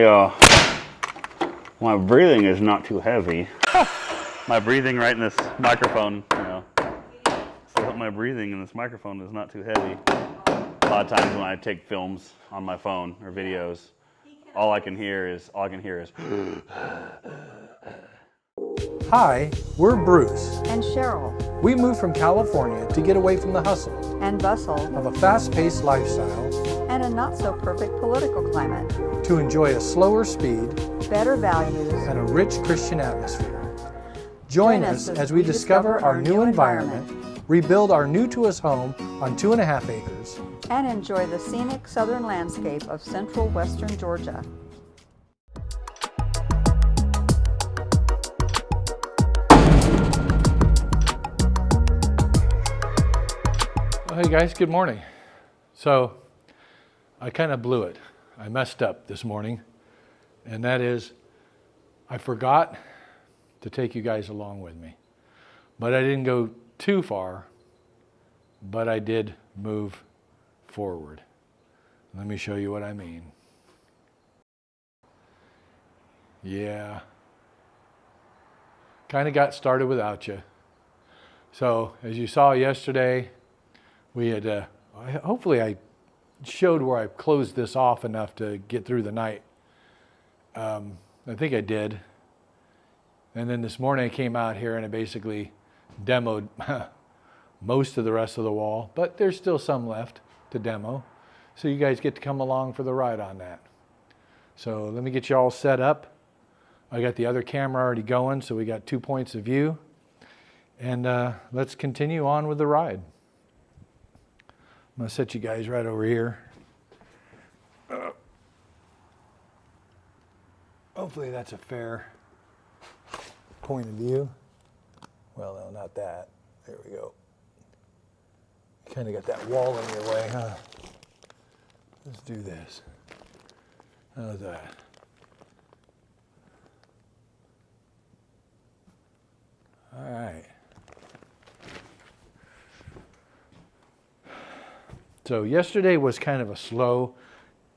my breathing is not too heavy. My breathing right in this microphone, so my breathing in this microphone is not too heavy. A lot of times when I take films on my phone or videos, all I can hear is. Hi, we're Bruce and Cheryl. We moved from California to get away from the hustle and bustle of a fast-paced lifestyle and a not-so-perfect political climate to enjoy a slower speed, better values, and a rich Christian atmosphere. Join us as we discover our new environment, rebuild our new-to-us home on 2.5 acres, and enjoy the scenic southern landscape of central western Georgia. Hey guys, good morning. So I kind of blew it. I messed up this morning, and that is I forgot to take you guys along with me. But I didn't go too far, but I did move forward. Let me show you what I mean. Yeah. Kind of got started without you. So as you saw yesterday, we had, hopefully I showed where I closed this off enough to get through the night. I think I did. And then this morning I came out here and I basically demoed most of the rest of the wall, but there's still some left to demo. So you guys get to come along for the ride on that. So let me get you all set up. I got the other camera already going, so we got 2 points of view. And let's continue on with the ride. I'm going to set you guys right over here. Hopefully that's a fair point of view. Well, no, not that. There we go. You kind of got that wall in your way, huh? Let's do this. How's that? All right. So yesterday was kind of a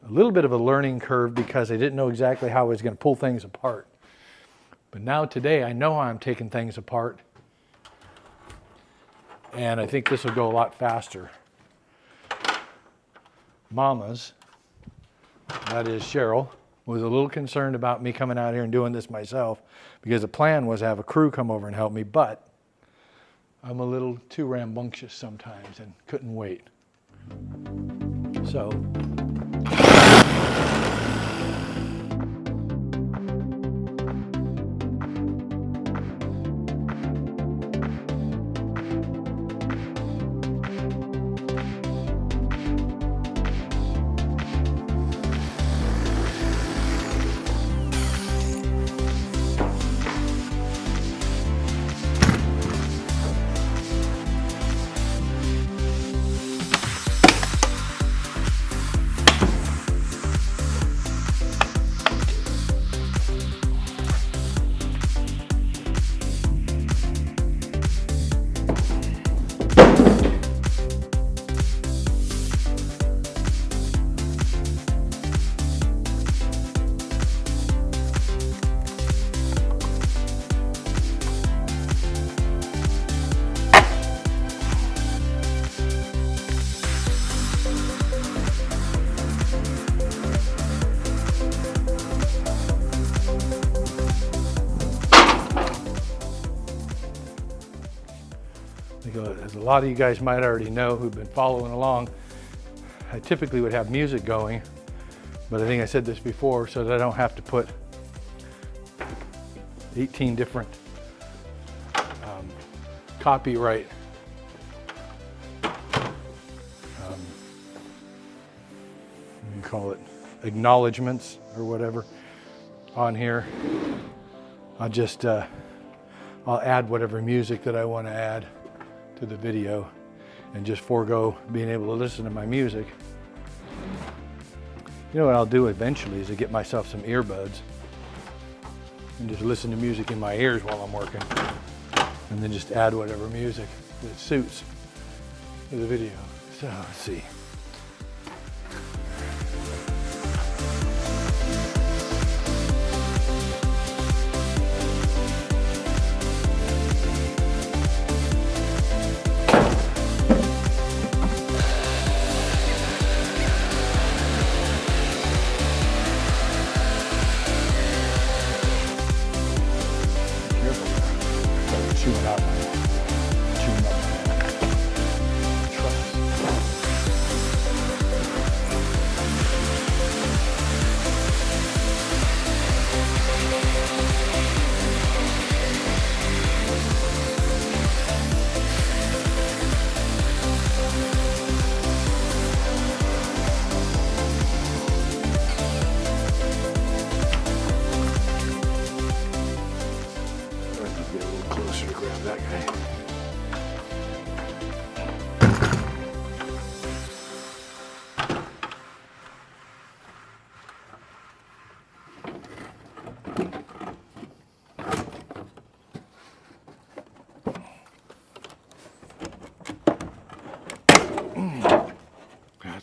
little bit of a learning curve because I didn't know exactly how I was going to pull things apart. But now today I know how I'm taking things apart. And I think this will go a lot faster. Mama's, that is Cheryl, was a little concerned about me coming out here and doing this myself because the plan was to have a crew come over and help me, but I'm a little too rambunctious sometimes and couldn't wait. So as a lot of you guys might already know who've been following along, I typically would have music going, but I think I said this before, so that I don't have to put 18 different copyright you call it acknowledgments or whatever on here. I'll add whatever music that I want to add to the video and just forego being able to listen to my music. You know what I'll do eventually is to get myself some earbuds and just listen to music in my ears while I'm working, and then just add whatever music that suits to the video. So let's see.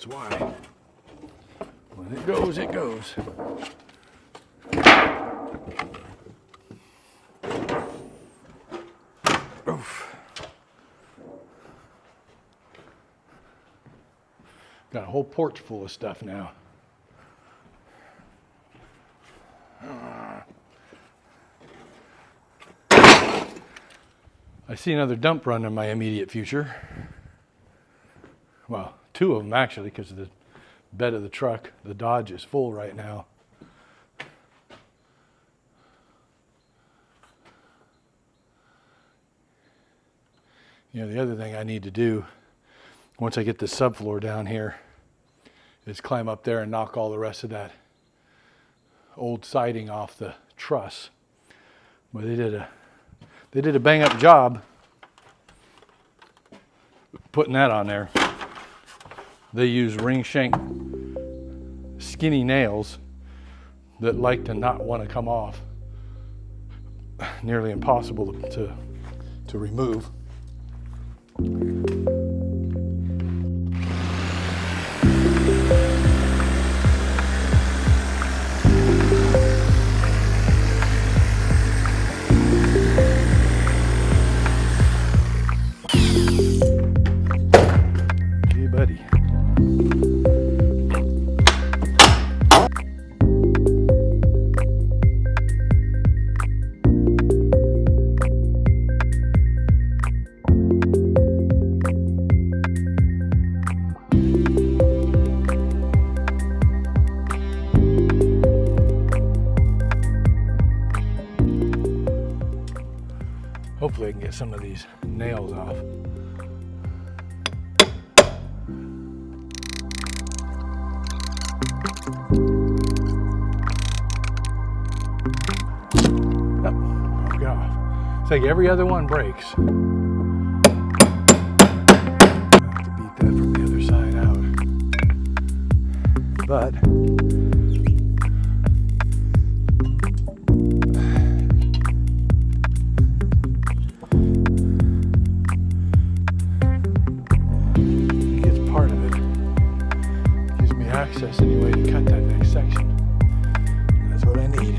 That's why. When it goes, it goes. Oof. Got a whole porch full of stuff now. I see another dump run in my immediate future. Well, two of them actually, because the bed of the truck, the Dodge, is full right now. You know, the other thing I need to do, once I get the subfloor down here, is climb up there and knock all the rest of that old siding off the truss. But they did a bang up job putting that on there. They use ring shank skinny nails that like to not want to come off. Nearly impossible to remove. Hey, buddy. Hopefully I can get some of these nails off. Yep, broke off. It's like every other one breaks. I'll have to beat that from the other side out. But access anyway to cut that next section. That's what I need.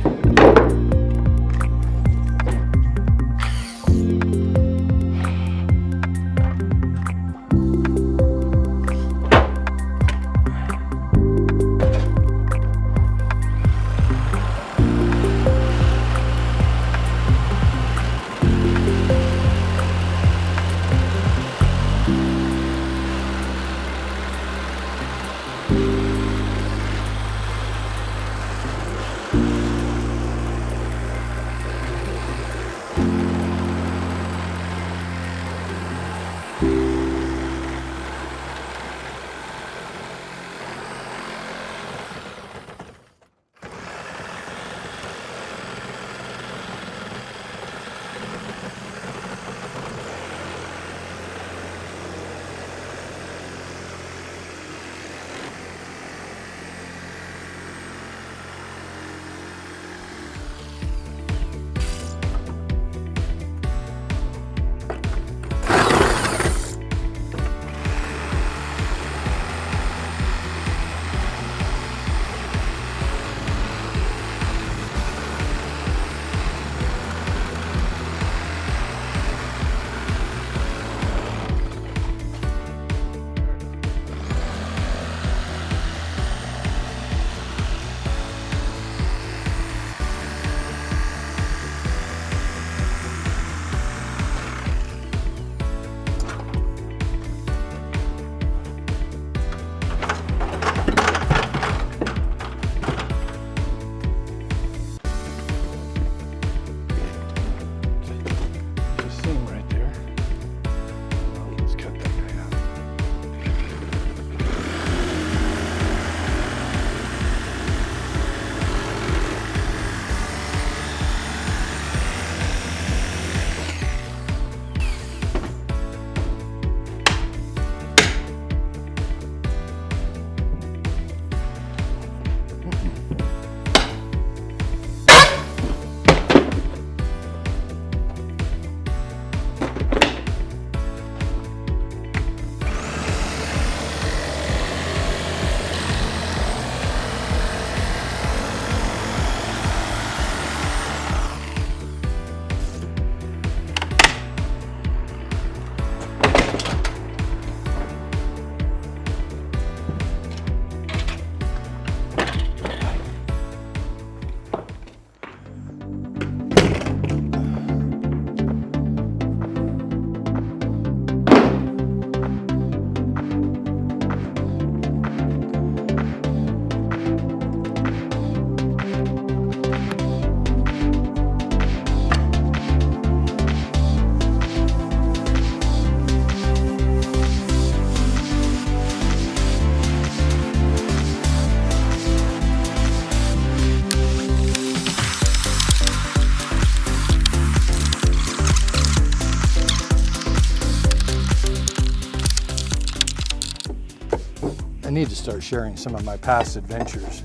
need to start sharing some of my past adventures.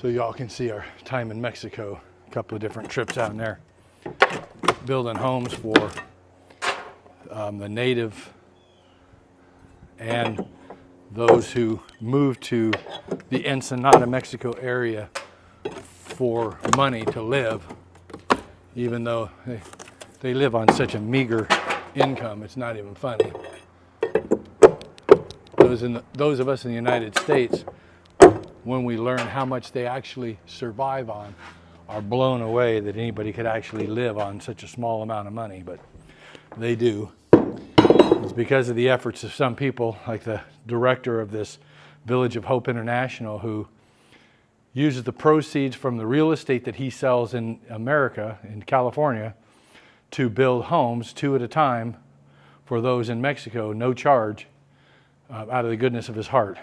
So y'all can see our time in Mexico, a couple of different trips out in there, building homes for the native and those who moved to the Ensenada, Mexico area for money to live, even though they live on such a meager income, it's not even funny. Those of us in the United States, when we learn how much they actually survive on, are blown away that anybody could actually live on such a small amount of money, but they do. It's because of the efforts of some people, like the director of this Village of Hope International, who uses the proceeds from the real estate that he sells in America, in California, to build homes 2 at a time for those in Mexico, no charge, out of the goodness of his heart.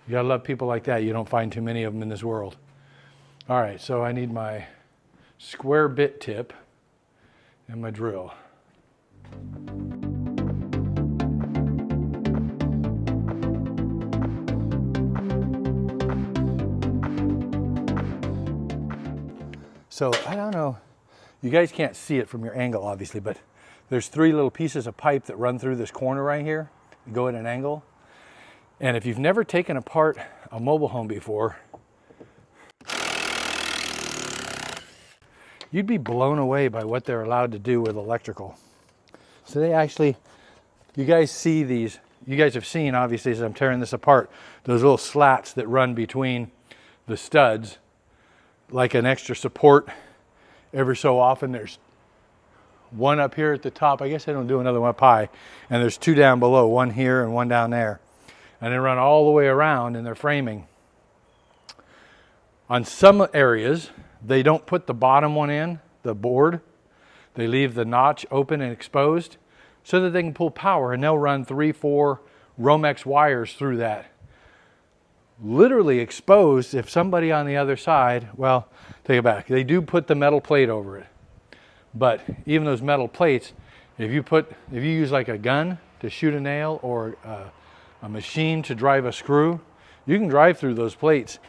You gotta love people like that. You don't find too many of them in this world. All right, so I need my square bit tip and my drill. So I don't know, you guys can't see it from your angle obviously, but there's 3 little pieces of pipe that run through this corner right here, go at an angle. And if you've never taken apart a mobile home before, you'd be blown away by what they're allowed to do with electrical. So they actually, you guys see these, you guys have seen obviously as I'm tearing this apart, those little slats that run between the studs, like an extra support. Every so often there's one up here at the top. I guess I don't do another one up high. And there's 2 down below, one here and one down there. And they run all the way around in their framing. On some areas, they don't put the bottom one in, the board. They leave the notch open and exposed so that they can pull power, and they'll run 3-4 Romex wires through that. Literally exposed. If somebody on the other side, well, take it back. They do put the metal plate over it. But even those metal plates, if you use like a gun to shoot a nail or a machine to drive a screw, you can drive through those plates.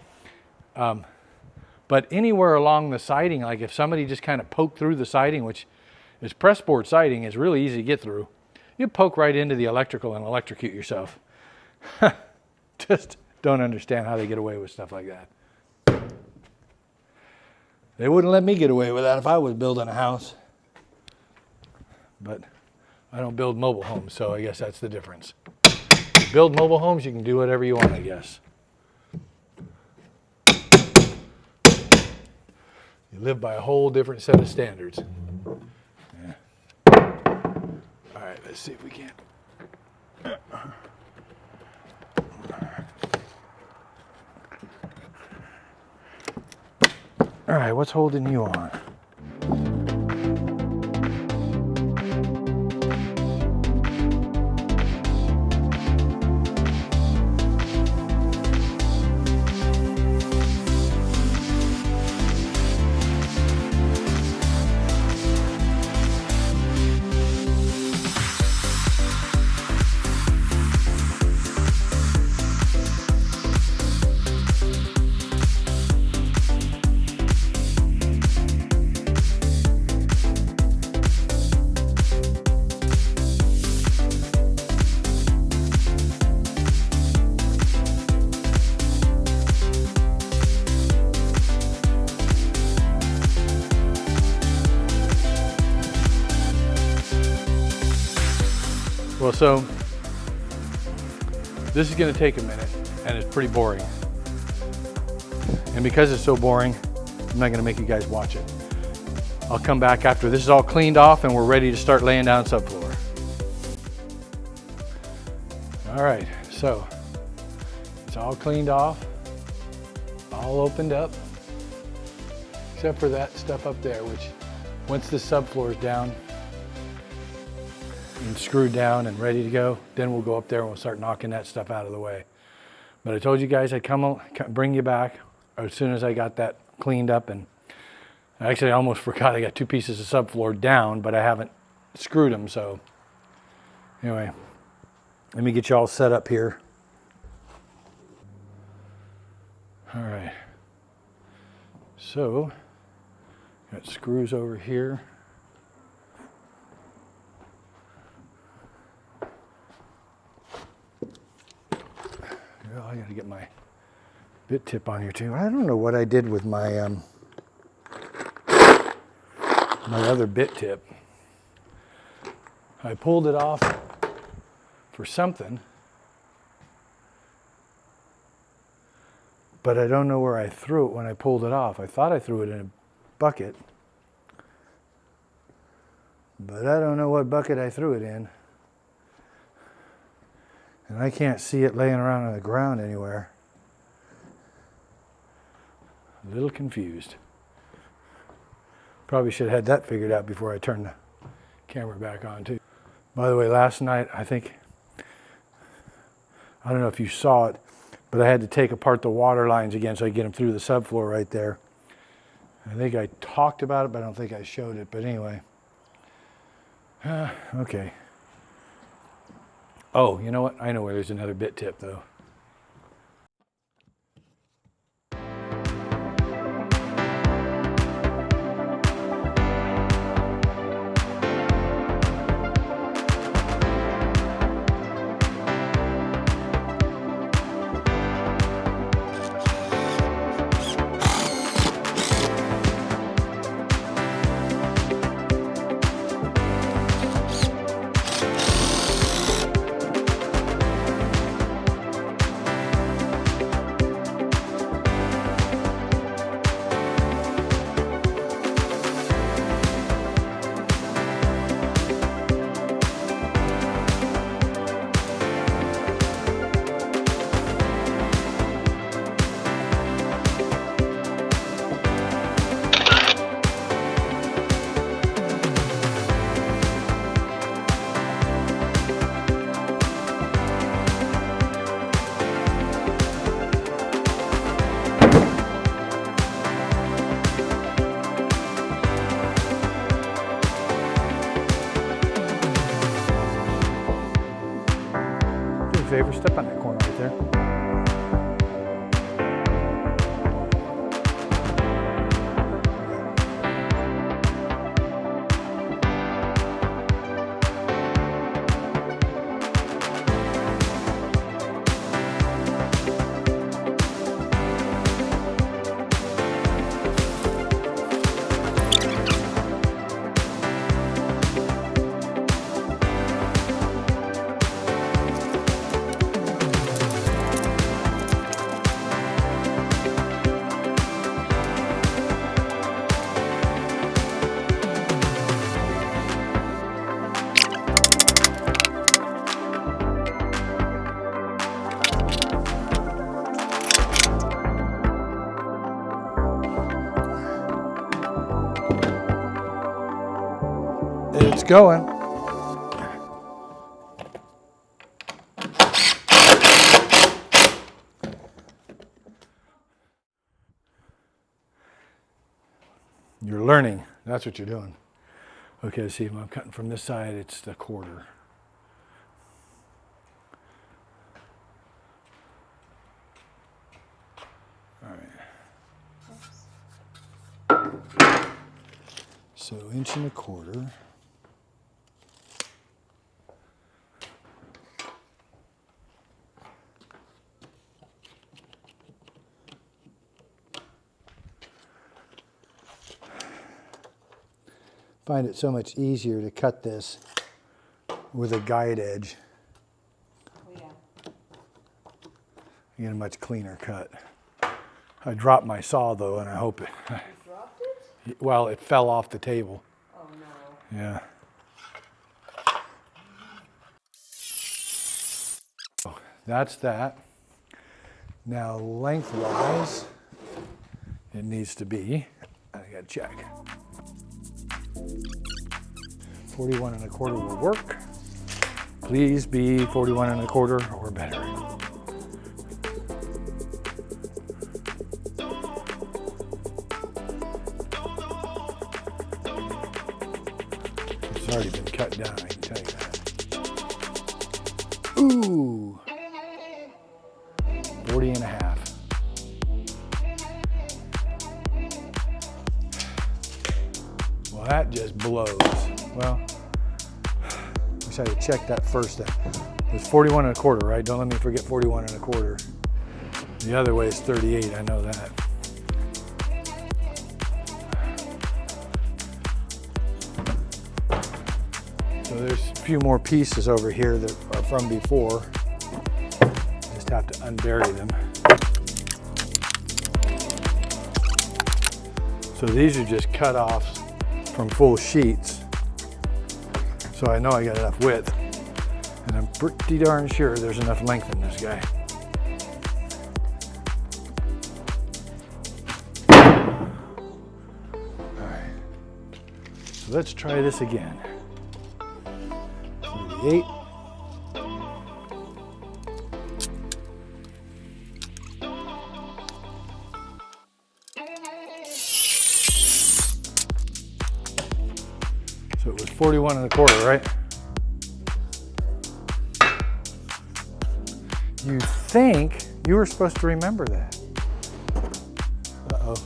But anywhere along the siding, like if somebody just kind of poked through the siding, which is pressboard siding, is really easy to get through, you poke right into the electrical and electrocute yourself. Just don't understand how they get away with stuff like that. They wouldn't let me get away with that if I was building a house. But I don't build mobile homes, so I guess that's the difference. You build mobile homes, you can do whatever you want, I guess. You live by a whole different set of standards. Yeah. All right, let's see if we can. All right, what's holding you on? Well, so this is going to take a minute, and it's pretty boring. And because it's so boring, I'm not going to make you guys watch it. I'll come back after this is all cleaned off and we're ready to start laying down subfloor. All right, so it's all cleaned off, all opened up, except for that stuff up there, which once the subfloor is down and screwed down and ready to go, then we'll go up there and we'll start knocking that stuff out of the way. But I told you guys I'd bring you back as soon as I got that cleaned up and Actually, I almost forgot I got 2 pieces of subfloor down, but I haven't screwed them, so anyway, let me get you all set up here. All right, so got screws over here. Well, I gotta get my bit tip on here too. I don't know what I did with my my other bit tip. I pulled it off for something, but I don't know where I threw it when I pulled it off. I thought I threw it in a bucket, but I don't know what bucket I threw it in. And I can't see it laying around on the ground anywhere. A little confused. Probably should have had that figured out before I turned the camera back on too. By the way, last night, I don't know if you saw it, but I had to take apart the water lines again so I could get them through the subfloor right there. I think I talked about it, but I don't think I showed it. But anyway, okay. Oh, you know what? I know where there's another bit tip though. Favor, step on that corner right there. It's going. You're learning. That's what you're doing. Okay, see, when I'm cutting from this side, it's the 1/4. All right. So 1.25 inches. Find it so much easier to cut this with a guide edge. Oh, yeah. You get a much cleaner cut. I dropped my saw though, and I hope it. You dropped it? Well, it fell off the table. Oh no. Yeah. So that's that. Now lengthwise, it needs to be, I gotta check. 41.25 will work. Please be 41.25 or better. already been cut down, I can tell you that. Ooh, 40 and a half. Well, that just blows. Well, wish I had checked that first time. It was 41 and a quarter, right? Don't let me forget 41 and a quarter. The other way is 38, I know that. So there's a few more pieces over here that are from before. Just have to unbury them. So these are just cut-offs from full sheets. So I know I got enough width. And I'm pretty darn sure there's enough length in this guy. All right. So let's try this again. 38. So it was 41 and a quarter, right? You think you were supposed to remember that. Uh-oh.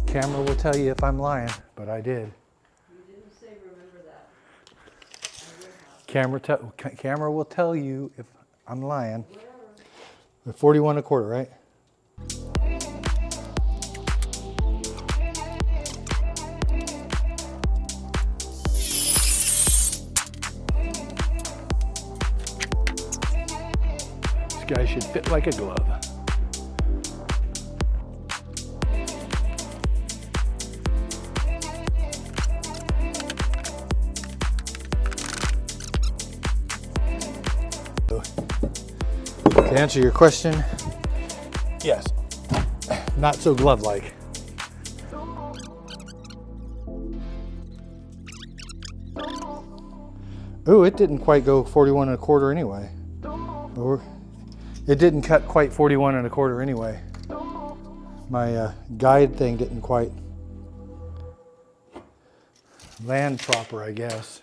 Camera will tell you if I'm lying, but I did. You didn't say remember that. Camera will tell you if I'm lying. 41 and a quarter, right? This guy should fit like a glove. To answer your question, yes, not so glove-like. Ooh, it didn't quite go 41 and a quarter anyway. Or it didn't cut quite 41 and a quarter anyway. My guide thing didn't quite land proper, I guess.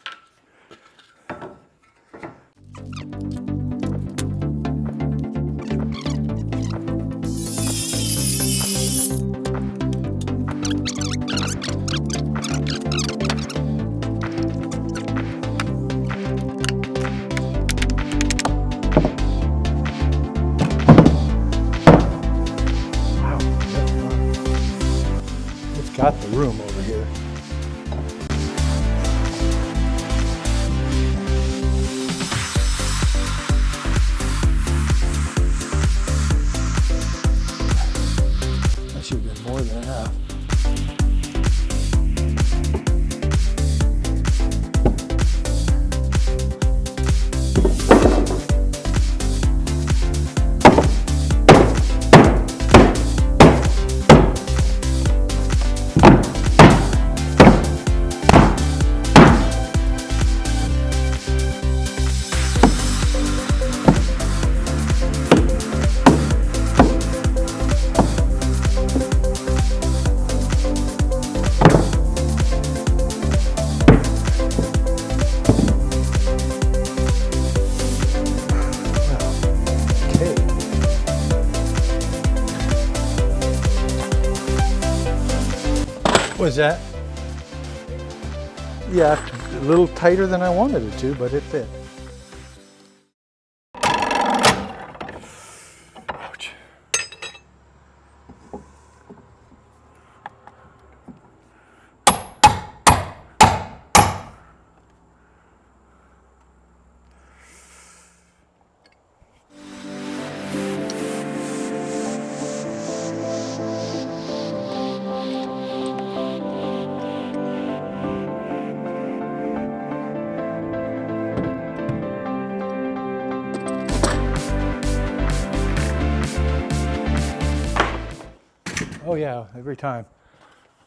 Got the room over here. That should have been more than enough. Was that? Yeah, a little tighter than I wanted it to, but it fit. Ouch. Oh yeah, every time.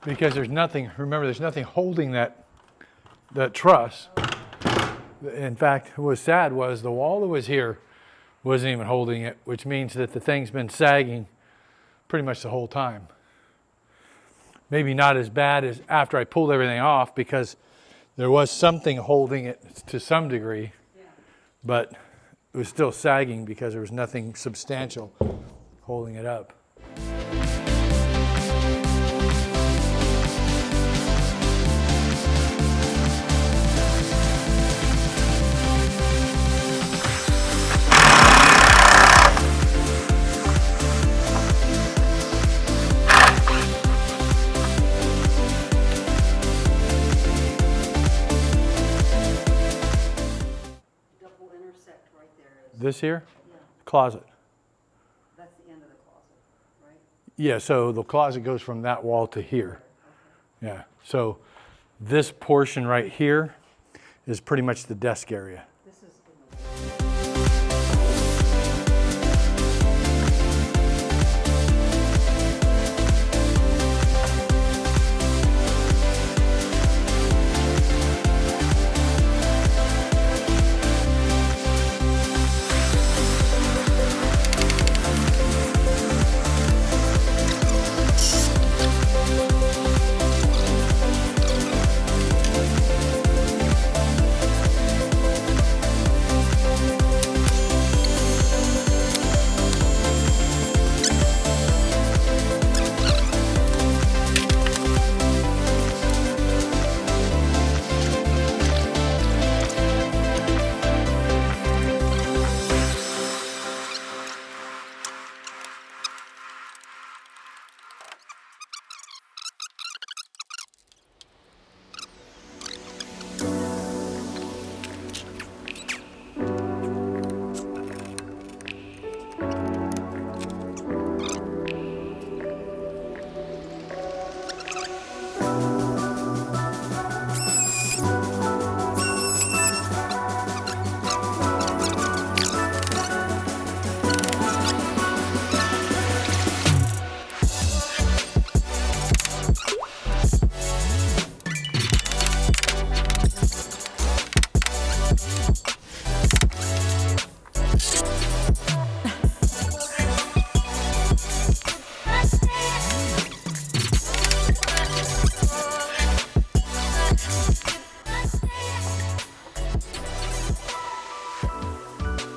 Because there's nothing, remember there's nothing holding that truss. In fact, what was sad was the wall that was here wasn't even holding it, which means that the thing's been sagging pretty much the whole time. Maybe not as bad as after I pulled everything off, because there was something holding it to some degree, but it was still sagging because there was nothing substantial holding it up. This here? Yeah. Closet. That's the end of the closet, right? Yeah, so the closet goes from that wall to here. Okay. Yeah, so this portion right here is pretty much the desk area. This is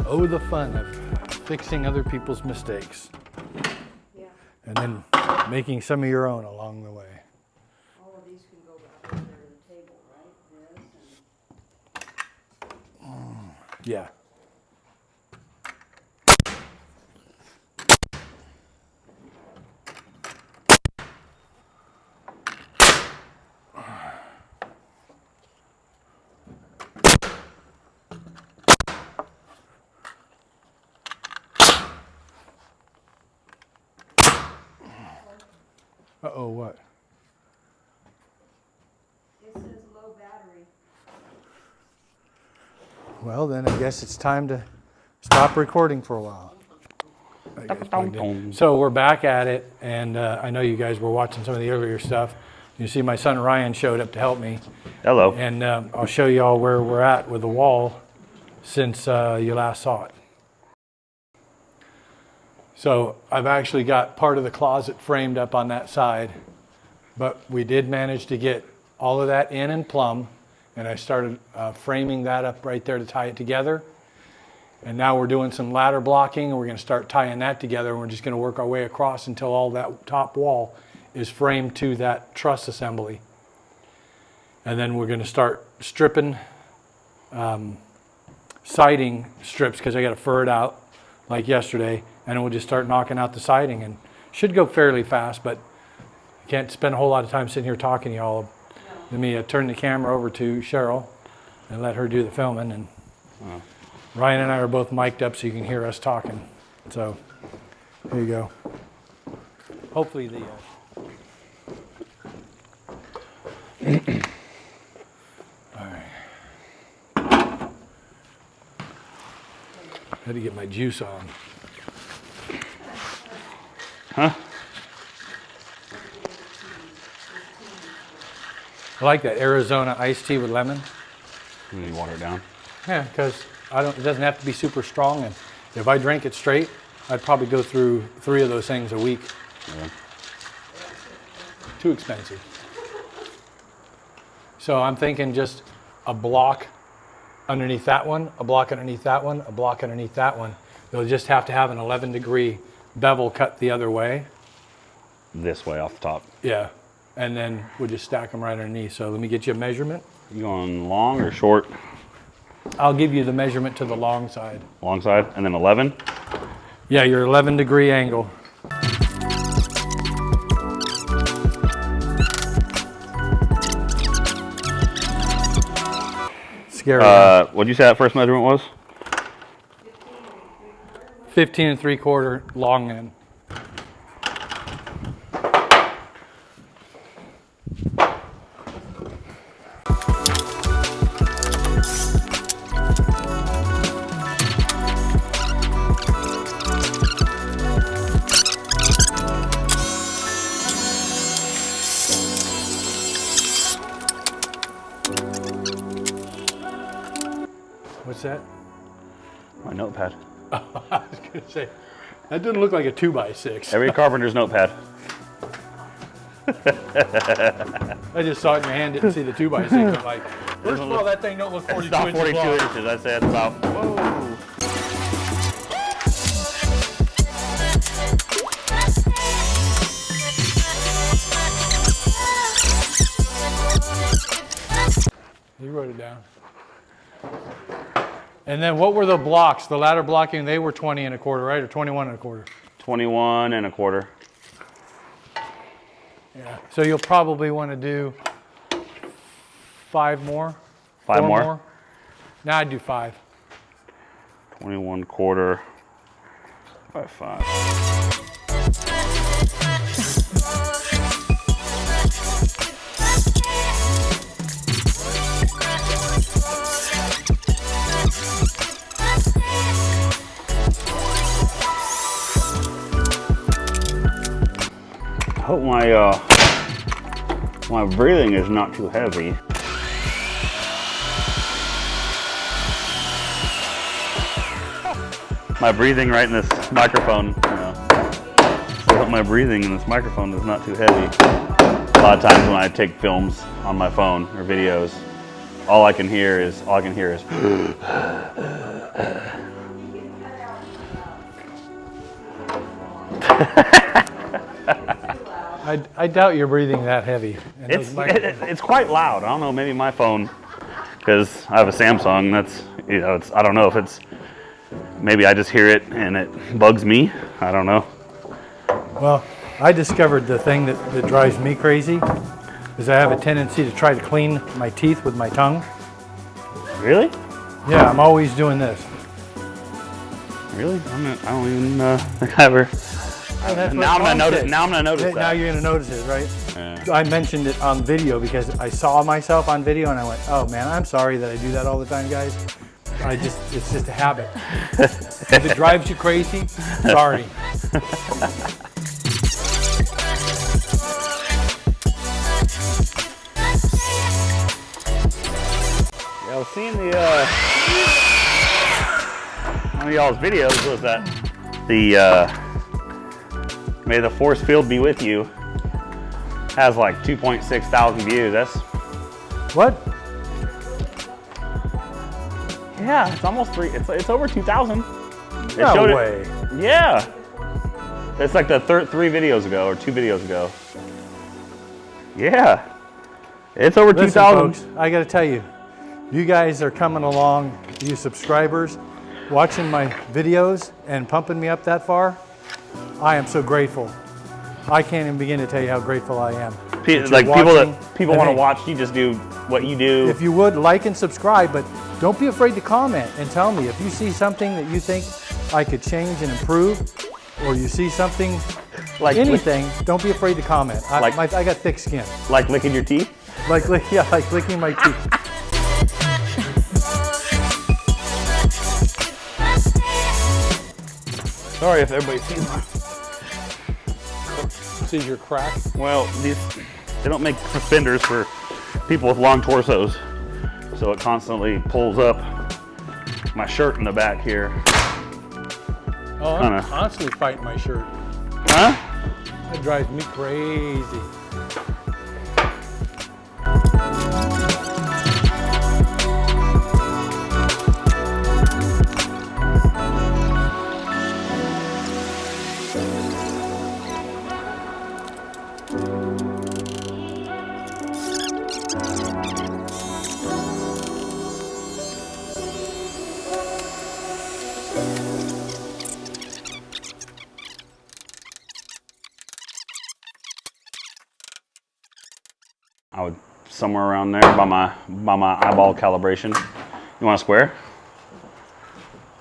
Oh, the fun of fixing other people's mistakes. yeah. And then making some of your own along the way. All of these can go back under the table, right? This and Yeah. Uh-oh, what? it says low battery. Well, then I guess it's time to stop recording for a while. So we're back at it, and I know you guys were watching some of the earlier stuff. You see my son Ryan showed up to help me. Hello. And I'll show you all where we're at with the wall since you last saw it. So I've actually got part of the closet framed up on that side, but we did manage to get all of that in and plumb, and I started framing that up right there to tie it together. And now we're doing some ladder blocking, and we're going to start tying that together, and we're just going to work our way across until all that top wall is framed to that truss assembly. And then we're going to start stripping siding strips, because I got to fur it out like yesterday, and then we'll just start knocking out the siding, and should go fairly fast, but I can't spend a whole lot of time sitting here talking to y'all. Let me turn the camera over to Cheryl and let her do the filming, and Ryan and I are both mic'd up so you can hear us talking. So here you go. Hopefully the all right. Had to get my juice on. Huh? I like that Arizona iced tea with lemon. You water it down. Yeah, because it doesn't have to be super strong, and if I drank it straight, I'd probably go through 3 of those things a week. Yeah. Too expensive. So I'm thinking just a block underneath that one, a block underneath that one, a block underneath that one. They'll just have to have an 11-degree bevel cut the other way. This way off the top. Yeah, and then we'll just stack them right underneath. So let me get you a measurement. You going long or short? I'll give you the measurement to the long side. Long side, and then 11? Yeah, your 11-degree angle. Scary. What'd you say that first measurement was? 15 3/4 long end. What's that? My notepad. I was going to say, that doesn't look like a 2x6. Every carpenter's notepad. I just saw it in your hand, didn't see the 2x6. I'm like, first of all, that thing don't look 42 It's not inches 42 long. inches. I'd say it's about, whoa. You wrote it down. And then what were the blocks? The ladder blocking, they were 20 1/4, right? Or 21 1/4? 21 1/4. Yeah. So you'll probably want to do 5 more. 5 4 more? No, I'd do 5. 21 1/4 by 5. I hope my breathing is not too heavy. My breathing right in this microphone, I hope my breathing in this microphone is not too heavy. A lot of times when I take films on my phone or videos, all I can hear is I doubt you're breathing that heavy. It's quite loud. I don't know, maybe my phone, because I have a Samsung, that's, I don't know if it's, maybe I just hear it and it bugs me. I don't know. Well, I discovered the thing that drives me crazy is I have a tendency to try to clean my teeth with my tongue. Really? Yeah, I'm always doing this. Really? I don't even think I ever. Now I'm gonna notice that. Now you're gonna notice it, right? Yeah. I mentioned it on video because I saw myself on video and I went, "Oh man, I'm sorry that I do that all the time, guys. It's just a habit. If it drives you crazy, sorry." Yeah, I was seeing one of y'all's videos. What was that? May the force field be with you. Has like 2.6 thousand views. That's What? yeah. It's almost 3. It's over 2,000. No way. Yeah. It's like the 3 videos ago or 2 videos ago. Yeah. It's over 2,000. Folks, I got to tell you, you guys are coming along, you subscribers, watching my videos and pumping me up that far. I am so grateful. I can't even begin to tell you how grateful I am. Like people want to watch you just do what you do. If you would, like and subscribe, but don't be afraid to comment and tell me if you see something that you think I could change and improve, or you see something, like anything, don't be afraid to comment. I got thick skin. Like licking your teeth? Like licking my teeth. Sorry if everybody sees your crack. Well, they don't make suspenders for people with long torsos, so it constantly pulls up my shirt in the back here. Oh, I'm constantly fighting my shirt. Huh? That drives me crazy. I would somewhere around there by my eyeball calibration. You want a square?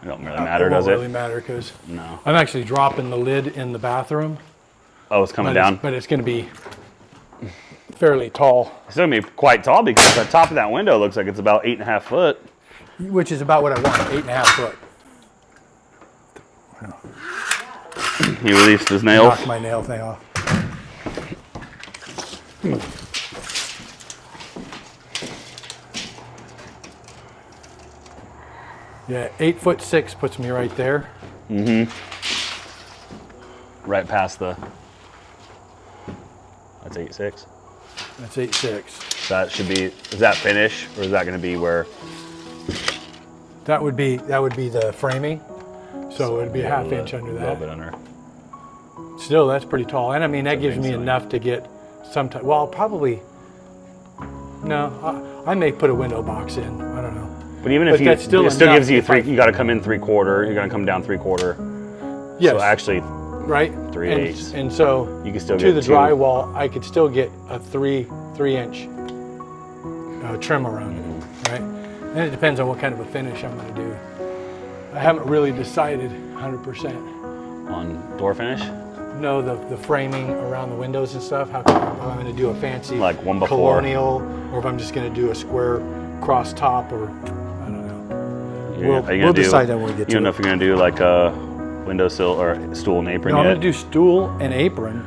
It don't really matter, does it? It won't really matter because No. I'm actually dropping the lid in the bathroom. Oh, it's coming down. But it's going to be fairly tall. It's going to be quite tall because the top of that window looks like it's about 8.5 foot. Which is about what I want, 8.5 foot. He released his nails. Knock my nail thing off. Yeah, 8'6" puts me right there. Right past the. That's 8.6. That's 8'6". That should be. Is that finish, or is that going to be where? That would be the framing. So it'd be a half inch under A little that. bit under. Still, that's pretty tall. And I mean, that gives me enough to get some type. Well, probably. No, I may put a window box in. I don't know. But even But if you, that's still it still enough gives you if I- three. You got to come in 3/4. You got to come down 3/4. Yes. So actually, Right. 3/8. And so you can still to get the two. drywall, I could still get a 3-inch trim around it. Right. And it depends on what kind of a finish I'm going to do. I haven't really decided 100%. On door finish. No, the framing around the windows and stuff. How I'm going to do a fancy Like one before. colonial, or if I'm just going to do a square cross top, or I don't know. Are you We'll gonna do- decide that when we get You to don't know it. if you're gonna do like a windowsill or stool and apron No, I'm yet. going to do stool and apron,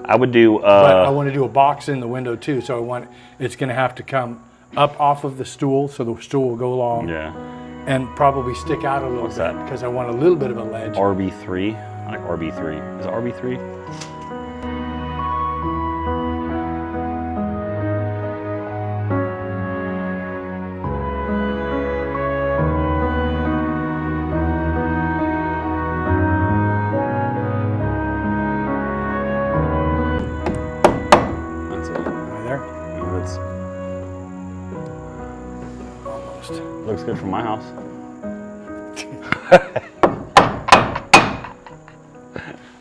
I would do. but I want to do a box in the window too. So it's going to have to come up off of the stool, so the stool will go along, Yeah. and probably stick out a little What's bit that? because I want a little bit of a ledge. RB3. I like RB3. Is it RB3? That's it. Right there. Yeah, that's Almost. looks good from my house.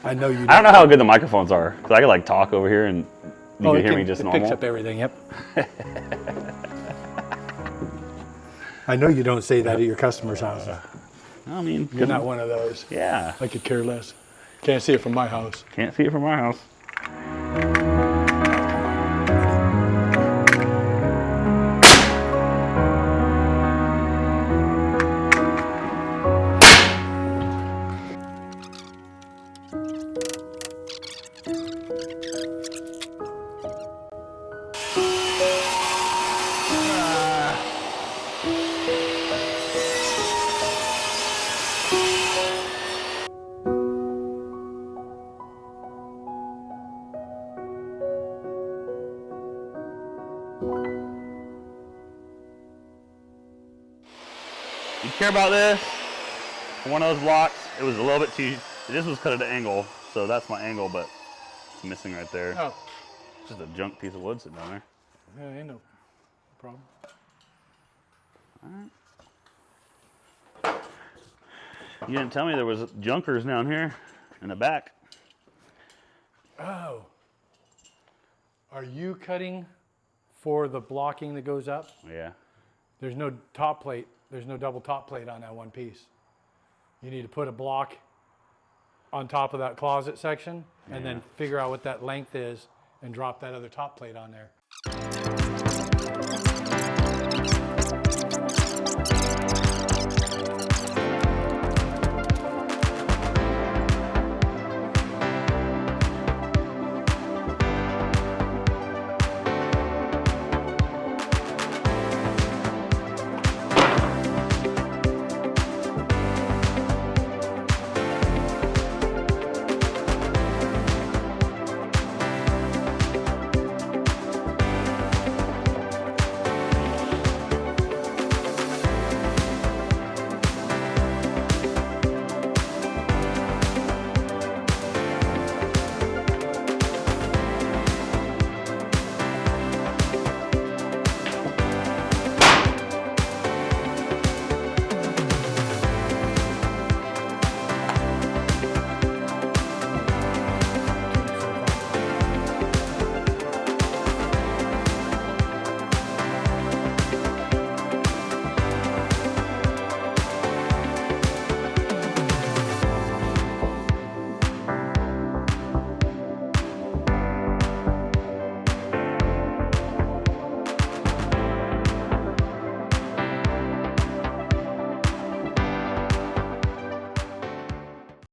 I know you. I don't know how good the microphones are because I could like talk over here and you Oh, can it hear me just it normal. picks up everything. Yep. I know you don't say that at your customer's house. I mean, You're not one of those. Yeah. I could care less. Can't see it from my house. Can't see it from my house. You care about this? For one of those blocks, it was a little bit too. This was cut at an angle, so that's my angle, but it's missing right there. Oh, Just a junk piece of wood sitting down there. yeah, ain't no problem. You didn't tell me there was junkers down here in the back. Oh. Are you cutting for the blocking that goes up? Yeah. There's no top plate. There's no double top plate on that one piece. You need to put a block on top of that closet section and then figure out what that length is and drop that other top plate on there.